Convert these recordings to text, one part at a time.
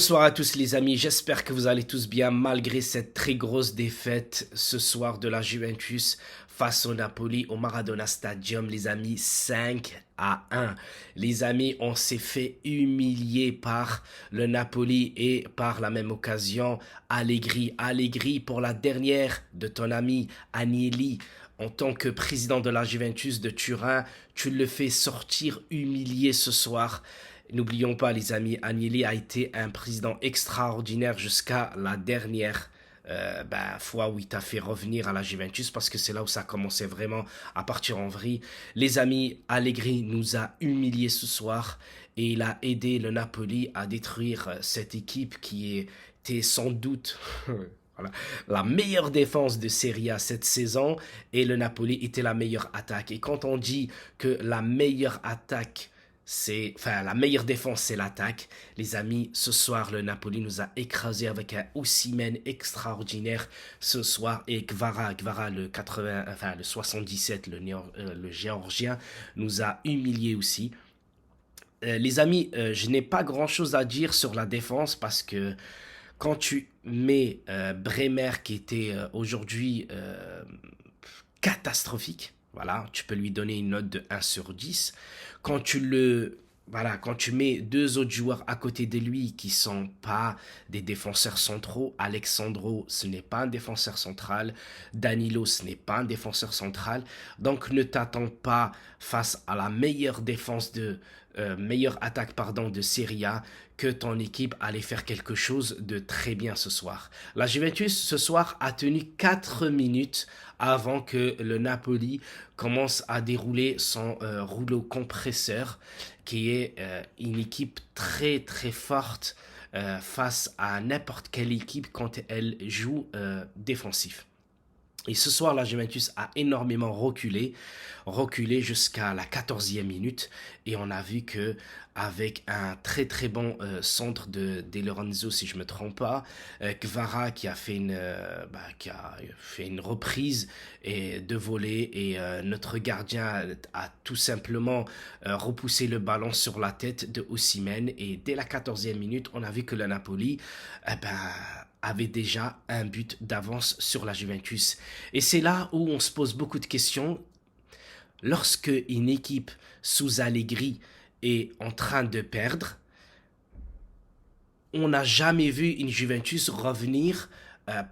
Bonsoir à tous les amis, j'espère que vous allez tous bien malgré cette très grosse défaite ce soir de la Juventus face au Napoli au Maradona Stadium, les amis, 5-1. Les amis, on s'est fait humilier par le Napoli et par la même occasion Allegri. Allegri pour la dernière de ton ami Agnelli. En tant que président de la Juventus de Turin, tu le fais sortir humilié ce soir. N'oublions pas, les amis, Agnelli a été un président extraordinaire jusqu'à la dernière fois où il t'a fait revenir à la Juventus, parce que c'est là où ça a commencé vraiment à partir en vrille. Les amis, Allegri nous a humiliés ce soir et il a aidé le Napoli à détruire cette équipe qui était sans doute voilà, la meilleure défense de Serie A cette saison, et le Napoli était la meilleure attaque. Et quand on dit que la meilleure attaque la meilleure défense, c'est l'attaque. Les amis, ce soir, le Napoli nous a écrasé avec un Osimhen extraordinaire ce soir. Et Kvara, le 80, enfin, le 77, le Géorgien, nous a humiliés aussi. Les amis, je n'ai pas grand-chose à dire sur la défense parce que quand tu mets Bremer, qui était aujourd'hui catastrophique. Voilà, tu peux lui donner une note de 1/10. Quand tu le voilà, quand tu mets deux autres joueurs à côté de lui qui sont pas des défenseurs centraux, Alexandro, ce n'est pas un défenseur central, Danilo, ce n'est pas un défenseur central, donc ne t'attends pas face à la meilleure attaque de Serie A que ton équipe allait faire quelque chose de très bien ce soir. La Juventus ce soir a tenu 4 minutes avant que le Napoli commence à dérouler son rouleau compresseur, qui est une équipe très très forte face à n'importe quelle équipe quand elle joue défensif. Et ce soir, la Juventus a énormément reculé jusqu'à la 14e minute. Et on a vu que avec un très très bon centre de Lorenzo, si je me trompe pas, Kvara qui a fait une reprise et de volée, et notre gardien a tout simplement repoussé le ballon sur la tête de Osimhen. Et dès la 14e minute, on a vu que le Napoli, avait déjà un but d'avance sur la Juventus. Et c'est là où on se pose beaucoup de questions. Lorsque une équipe sous Allegri est en train de perdre, on n'a jamais vu une Juventus revenir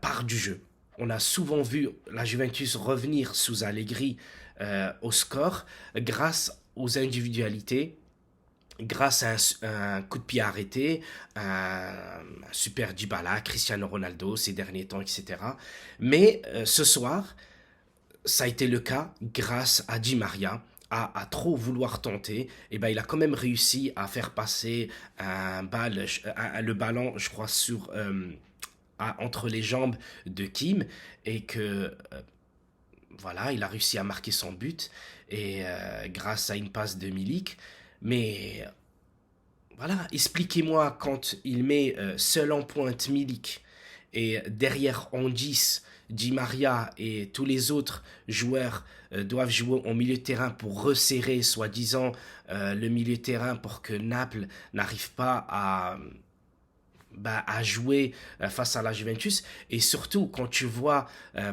par du jeu. On a souvent vu la Juventus revenir sous Allegri au score grâce aux individualités, grâce à un coup de pied arrêté, un super Dybala, Cristiano Ronaldo ces derniers temps, etc. Mais ce soir, ça a été le cas grâce à Di Maria. À trop vouloir tenter, et ben il a quand même réussi à faire passer le ballon, je crois, entre les jambes de Kim, et que voilà, il a réussi à marquer son but, et grâce à une passe de Milik. Mais voilà, expliquez-moi, quand il met seul en pointe Milik et derrière en 10, Di Maria et tous les autres joueurs doivent jouer au milieu de terrain pour resserrer, soi-disant, le milieu de terrain pour que Naples n'arrive pas à jouer face à la Juventus. Et surtout, quand tu vois,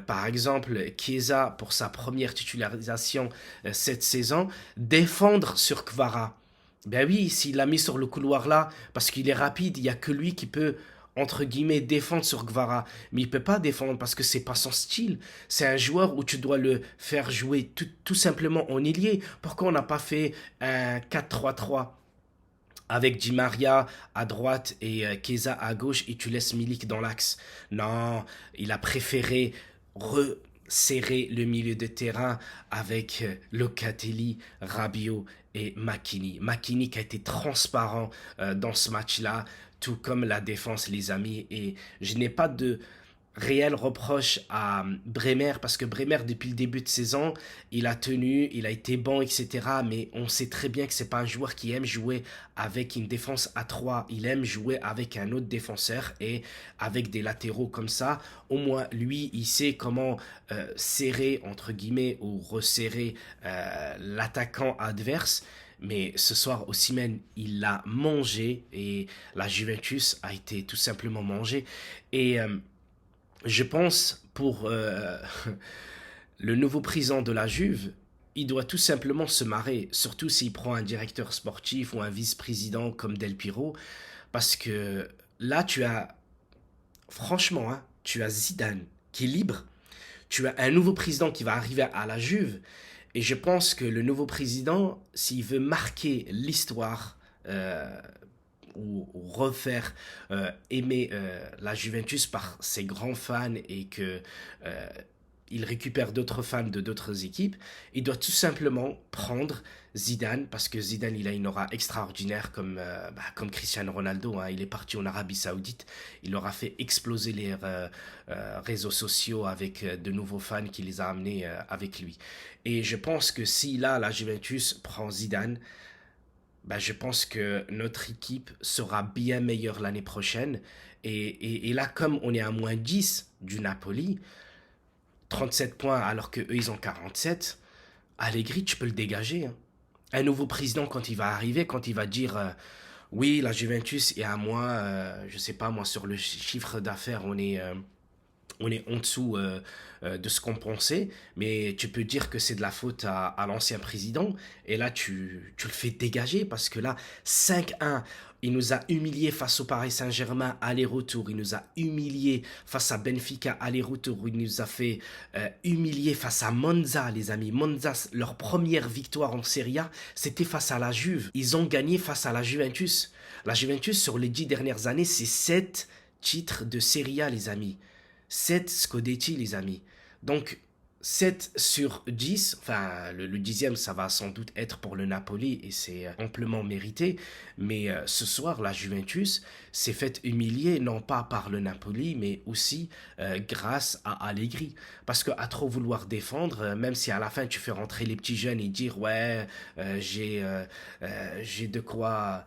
par exemple, Chiesa, pour sa première titularisation cette saison, défendre sur Kvara. Ben oui, s'il l'a mis sur le couloir là, parce qu'il est rapide, il n'y a que lui qui peut, entre guillemets, défendre sur Kvara. Mais il peut pas défendre parce que c'est pas son style. C'est un joueur où tu dois le faire jouer tout simplement en ailier. Pourquoi on n'a pas fait un 4-3-3 avec Di Maria à droite et Chiesa à gauche, et tu laisses Milik dans l'axe? Non, il a préféré resserrer le milieu de terrain avec Locatelli, Rabiot et Makini. Makini qui a été transparent dans ce match-là, tout comme la défense, les amis. Et je n'ai pas de réel reproche à Bremer, parce que Bremer, depuis le début de saison, il a tenu, il a été bon, etc. Mais on sait très bien que c'est pas un joueur qui aime jouer avec une défense à 3. Il aime jouer avec un autre défenseur, et avec des latéraux comme ça, au moins lui, il sait comment serrer, entre guillemets, ou resserrer l'attaquant adverse. Mais ce soir, Osimhen, il l'a mangé et la Juventus a été tout simplement mangée. Et je pense pour le nouveau président de la Juve, il doit tout simplement se marrer, surtout s'il prend un directeur sportif ou un vice-président comme Del Piro, parce que là, franchement, hein, tu as Zidane qui est libre, tu as un nouveau président qui va arriver à la Juve, et je pense que le nouveau président, s'il veut marquer l'histoire ou refaire aimer la Juventus par ses grands fans et que il récupère d'autres fans de d'autres équipes, il doit tout simplement prendre Zidane, parce que Zidane, il a une aura extraordinaire comme Cristiano Ronaldo, hein. Il est parti en Arabie Saoudite, il aura fait exploser les réseaux sociaux avec de nouveaux fans qui les a amenés avec lui. Et je pense que si là, la Juventus prend Zidane, je pense que notre équipe sera bien meilleure l'année prochaine. Et là, comme on est à -10 du Napoli, 37 points alors qu'eux, ils ont 47, Allegri, tu peux le dégager, hein. Un nouveau président, quand il va arriver, quand il va dire oui, la Juventus est à moi, je sais pas moi, sur le chiffre d'affaires, on est en dessous de ce qu'on pensait, mais tu peux dire que c'est de la faute à l'ancien président, et là tu le fais dégager, parce que là, 5-1, il nous a humiliés face au Paris Saint-Germain aller-retour, il nous a humiliés face à Benfica aller-retour, il nous a fait humilier face à Monza, les amis. Monza, leur première victoire en Serie A, c'était face à la Juve. Ils ont gagné face à la Juventus. La Juventus, sur les 10 dernières années, c'est 7 titres de Serie A, les amis. 7 Scudetti, les amis. Donc, 7 sur 10, enfin, le 10e, ça va sans doute être pour le Napoli et c'est amplement mérité. Mais ce soir, la Juventus s'est faite humilier, non pas par le Napoli, mais aussi grâce à Allegri. Parce qu'à trop vouloir défendre, même si à la fin tu fais rentrer les petits jeunes et dire ouais, j'ai de quoi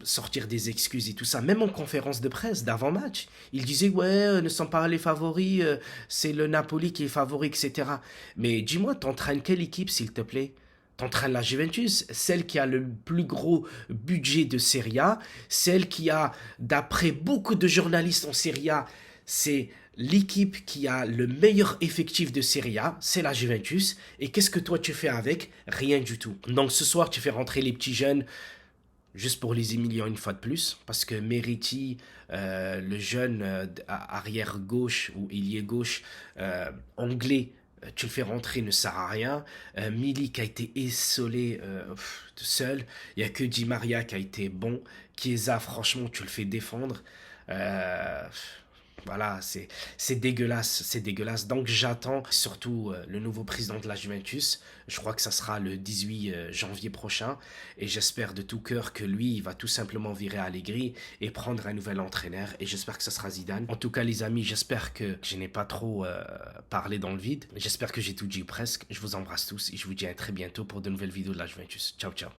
sortir des excuses et tout ça, même en conférence de presse d'avant-match, il disait ouais, ne sont pas les favoris, c'est le Napoli qui est favori, etc. Mais dis-moi, t'entraînes quelle équipe, s'il te plaît? T'entraînes la Juventus, celle qui a le plus gros budget de Serie A, celle qui a, d'après beaucoup de journalistes en Serie A, c'est l'équipe qui a le meilleur effectif de Serie A, c'est la Juventus. Et qu'est-ce que toi tu fais avec? Rien du tout. Donc ce soir, tu fais rentrer les petits jeunes juste pour les humilier une fois de plus, parce que Meriti, le jeune arrière gauche ou ailier gauche anglais, tu le fais rentrer, ne sert à rien. Milik a été essolé seul. Il n'y a que Di Maria qui a été bon. Chiesa, franchement, tu le fais défendre. Euh, voilà, c'est dégueulasse, c'est dégueulasse. Donc j'attends surtout le nouveau président de la Juventus. Je crois que ça sera le 18 janvier prochain. Et j'espère de tout cœur que lui, il va tout simplement virer Allegri et prendre un nouvel entraîneur. Et j'espère que ça sera Zidane. En tout cas, les amis, j'espère que je n'ai pas trop parlé dans le vide. J'espère que j'ai tout dit presque. Je vous embrasse tous et je vous dis à très bientôt pour de nouvelles vidéos de la Juventus. Ciao, ciao.